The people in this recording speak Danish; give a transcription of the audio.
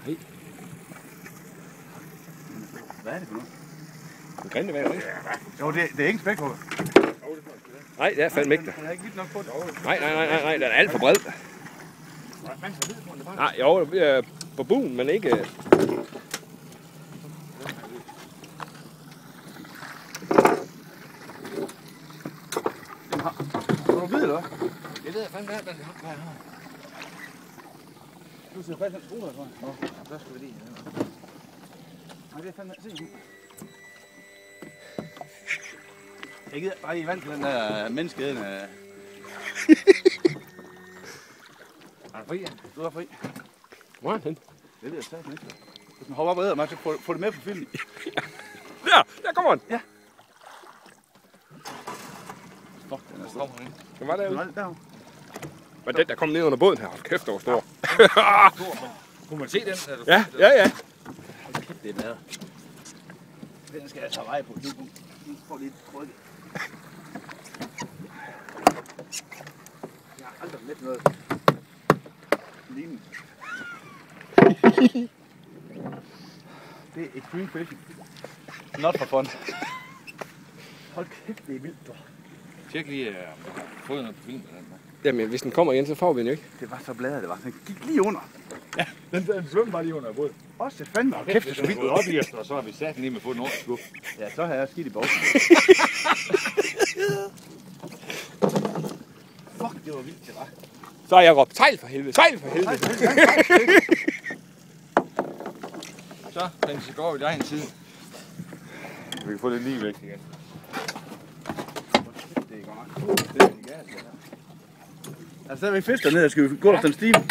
Nej. Hvad er det for noget? Det kan det være, ikke? Jo, det er ikke spækhugger. Nej, det er fandme ikke det. Jeg er ikke vidt nok på det. Nej, den er alt for bred. Nej, jo, det er på buen, men ikke... Du ved eller hvad? Det ved jeg fandme, hvad jeg har. Du ser faktisk en skole herfra. Nå, der skal vi lige. Nej, det er fandme... Se. Jeg gider bare i vand til den der menneskeædende. Er du fri? Du er fri. Hvor er han? Det ved jeg satme ikke. Hvis man hopper op og æder mig, så får det med på filmen. Der kommer han. Ja. Fuck, den er stor. Hvad var det? Derovre. Var den, der kom ned under båden her? Kæft, det var stor. Kunne man se den? Ja. Hold kæft, det er mad. Den skal jeg tage vej på. Nu får lige et tryk. Jeg har aldrig let noget lignende. Det er extreme fishing. Not for fun. Hold kæft, det er vildt, du. Tjek lige, om du har fået noget på film med den der. Jamen, hvis den kommer igen, så får vi den jo ikke. Det var så bladet, det var. Den gik lige under. Ja, den svømmer bare lige under båden. Også det fandme. Kæft, det er så vildt op i os, og så har vi sat den lige med at få en ordentlig skub. Ja, så har jeg skidt i boksen. Fuck, det var vildt, det var. Så har jeg råbt, sejl for helvede, sejl for helvede. Så, den skal gå over i din side. Vi kan få lidt lige væk igen. Det er godt. Altså, der er vi fisk dernede, skal vi gå efter en stil.